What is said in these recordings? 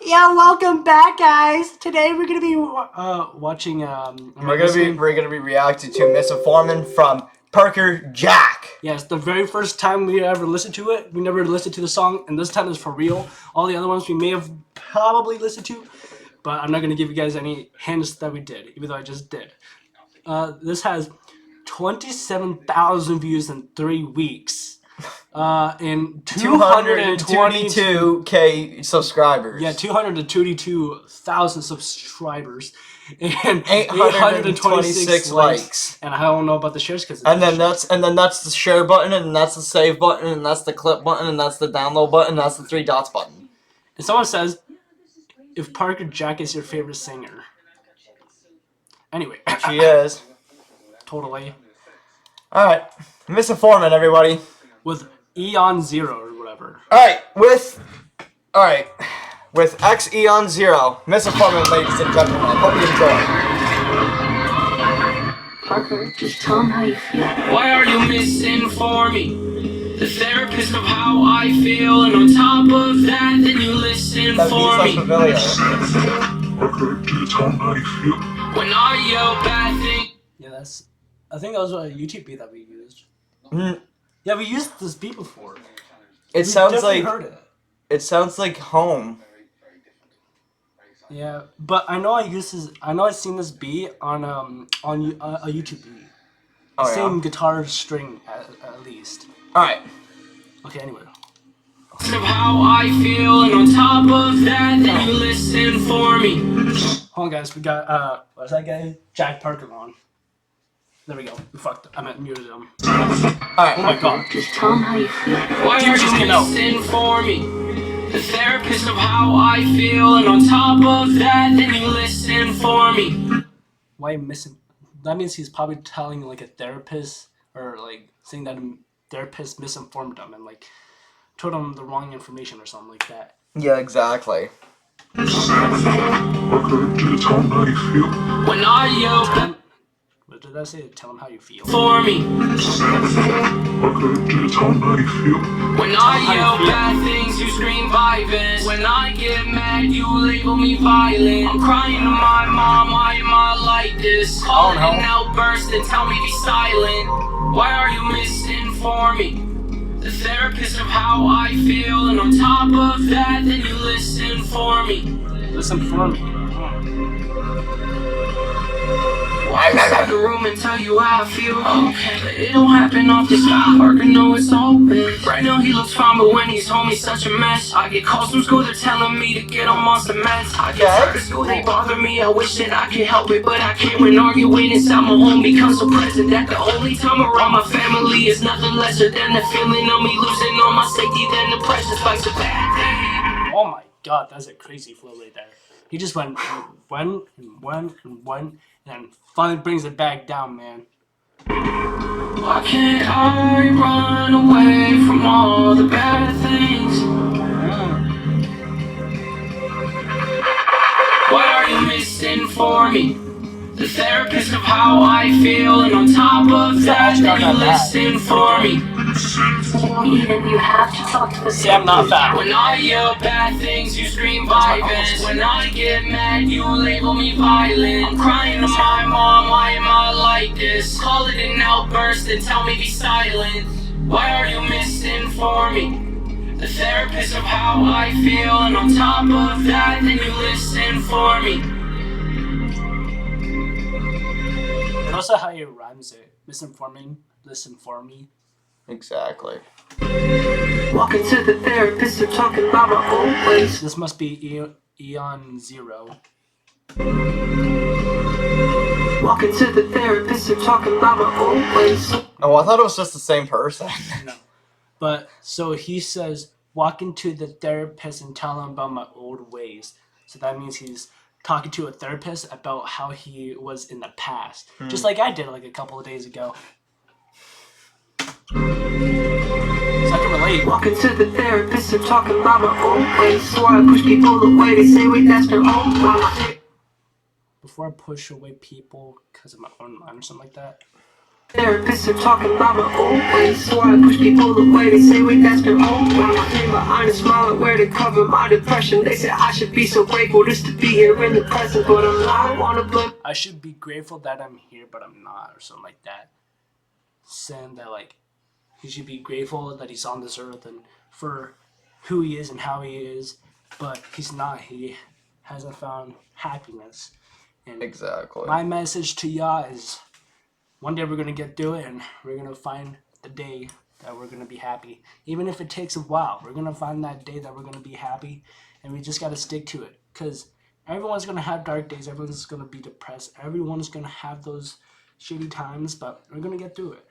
Yeah, welcome back, guys. Today we're gonna be watching. We're gonna be reacting to Misinforming from Parker Jack. Yes, the very first time we ever listened to it, we never listened to the song, and this time is for real. All the other ones we may have probably listened to, but I'm not gonna give you guys any hints that we did, even though I just did. This has 27,000 views in 3 weeks. In 222K subscribers. Yeah, 222,000 subscribers and 826 likes. And I don't know about the shares because and then that's the share button, and that's the save button, and that's the clip button, and that's the download button, and that's the 3 dots button. And someone says, if Parker Jack is your favorite singer. Anyway. She is. Totally. Alright. Misinforming, everybody. With Eon Zero or whatever. Alright, with X Eon Zero. Misinforming, ladies and gentlemen. I hope you enjoy. Parker, just tell him how you feel. Why are you misinforming? The therapist of how I feel, and on top of that, then you listen for me. Familiar. Parker, just tell him how you feel. When I yell bad things. Yeah, I think that was a YouTube beat that we used. Mm. Yeah, we used this beat before. It sounds like heard it. It sounds like home. Yeah, but I know I've seen this beat on a YouTube beat. Oh, Same yeah? guitar string at least. Alright. Okay, anyway. Of how I feel, and on top of that, then you listen for me. Hold on, guys. We got what's that guy? Jack Parker on. There we go. We fucked up. I meant muted him. Alright. Oh my god. Just tell him how you feel. Why are you misinforming? The therapist of how I feel, and on top of that, then you listen for me. Why missing? That means he's probably telling like a therapist or like saying that a therapist misinformed him and like told him the wrong information or something like that. Yeah, exactly. Parker, just tell him how you feel. When I yell bad What did I say? Tell him how you feel. for me. Parker, just tell him how you feel. When I yell bad things, you scream violence. When I get mad, you label me violent. I'm crying to my mom, why am I like this? Call it an outburst and tell me be silent. Why are you misinforming? The therapist of how I feel, and on top of that, then you listen for me. Listen for me. Why inside the room and tell you how I feel? Okay, but it don't happen off the sky. Parker know it's open. Right now he looks fine, but when he's home, he's such a mess. I get calls from school, they're telling me to get on some meds. I get tired of school, they bother me. I wish that I could help it, but I can't. When arguing inside my home becomes so present that the only time around my family is nothing lesser than the feeling of me losing all my safety. Then the pressure spikes a bad day. Oh my god, that's a crazy flow right there. He just went and then finally brings it back down, man. Why can't I run away from all the bad things? Why are you misinforming? The therapist of how I feel, and on top of that, then you listen for me. Even you have to talk to the See, I'm not fat. When I yell bad things, you scream violence. When I get mad, you label me violent. I'm crying to my mom, why am I like this? Call it an outburst and tell me be silent. Why are you misinforming? The therapist of how I feel, and on top of that, then you listen for me. And also how he rhymes it. Misinforming, listen for me. Exactly. Walking to the therapist, they're talking about my old ways. This must be Eon Zero. Walking to the therapist, they're talking about my old ways. Oh, I thought it was just the same person. No. But so he says, walk into the therapist and tell him about my old ways. So that means he's talking to a therapist about how he was in the past. Just like I did like a couple of days ago. So I can relate. Walking to the therapist, they're talking about my old ways. So I push people away, they say, wait, that's their own way. Before I push away people because of my own mind or something like that. Therapists are talking about my old ways, so I push people away. They say, wait, that's been old ways. I came behind a smile, I wear to cover my depression. They say I should be so grateful just to be here in the present, but I'm not. I wanna blame. I should be grateful that I'm here, but I'm not, or something like that. Saying that like he should be grateful that he's on this earth and for who he is and how he is, but he's not. He hasn't found happiness. And Exactly. my message to y'all is one day we're going to get through it and we're going to find the day that we're going to be happy. Even if it takes a while, we're going to find that day that we're going to be happy, and we just got to stick to it. Because everyone's going to have dark days. Everyone's going to be depressed. Everyone's going to have those shitty times, but we're going to get through it.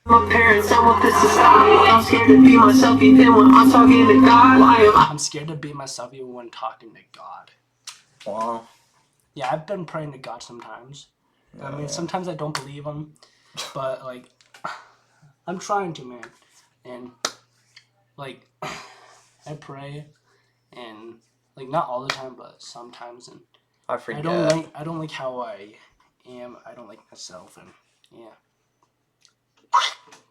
My parents, I want this to stop. I'm scared to be myself even when I'm talking to God. Why am I? I'm scared to be myself even when talking to God. Wow. Yeah, I've been praying to God sometimes. I mean, sometimes I don't believe him, but like, I'm trying to, man. And like, I pray, and like not all the time, but sometimes. And I forget. I don't like how I am. I don't like myself, and yeah.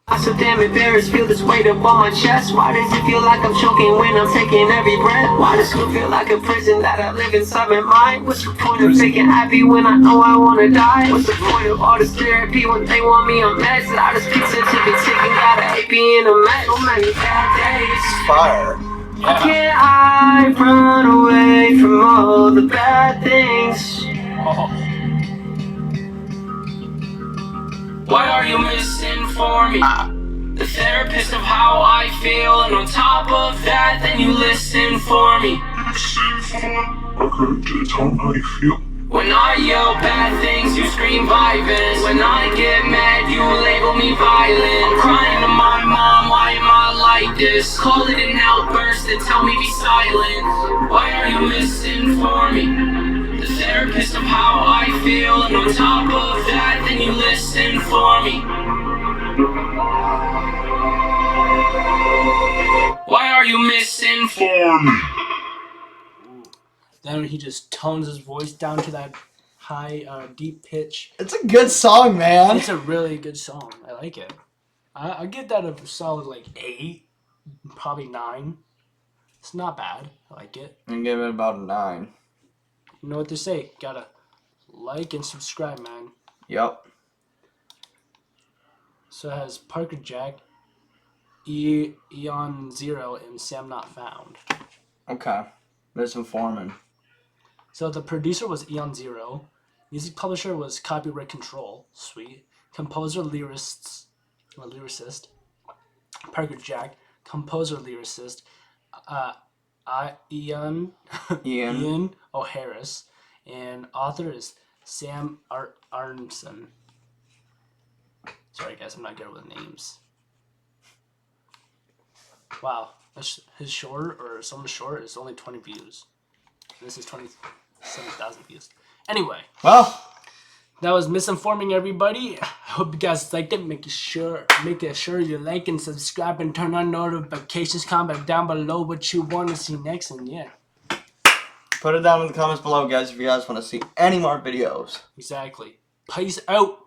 I'm so damn embarrassed, feel this weight up on my chest. Why does it feel like I'm choking when I'm taking every breath? Why does it feel like a prison that I live inside my mind? What's the point of faking happy when I know I wanna die? What's the point of all this therapy when they want me on meds? I just pizza to be taking, got an AP in a mess. So many bad days. Fire. How can I run away from all the bad things? Why are you misinforming? The therapist of how I feel, and on top of that, then you listen for me. Okay, just tell me how you feel. When I yell bad things, you scream violence. When I get mad, you label me violent. I'm crying to my mom, why am I like this? Call it an outburst and tell me be silent. Why are you misinforming? The therapist of how I feel, and on top of that, then you listen for me. Why are you misinforming? Then he just tones his voice down to that high, deep pitch. It's a good song, man. It's a really good song. I like it. I give that a solid like 8, probably 9. It's not bad. I like it. I'm giving it about a 9. You know what they say. Gotta like and subscribe, man. Yep. So it has Parker Jack, Eon Zero, and Sam Not Found. Okay. Misinforming. So the producer was Eon Zero. Music publisher was Copyright Control. Sweet. Composer, lyricist. Parker Jack. Composer, lyricist. Ian O'Harris. And author is Sam Arnson. Sorry, guys, I'm not good with names. Wow, his short or someone's short is only 20 views. This is 27,000 views. Anyway, Well, that was Misinforming, everybody. I hope you guys liked it. Make sure you like and subscribe and turn on notifications. Comment down below what you want to see next, and yeah, put it down in the comments below, guys, if you guys want to see any more videos. exactly. Peace out.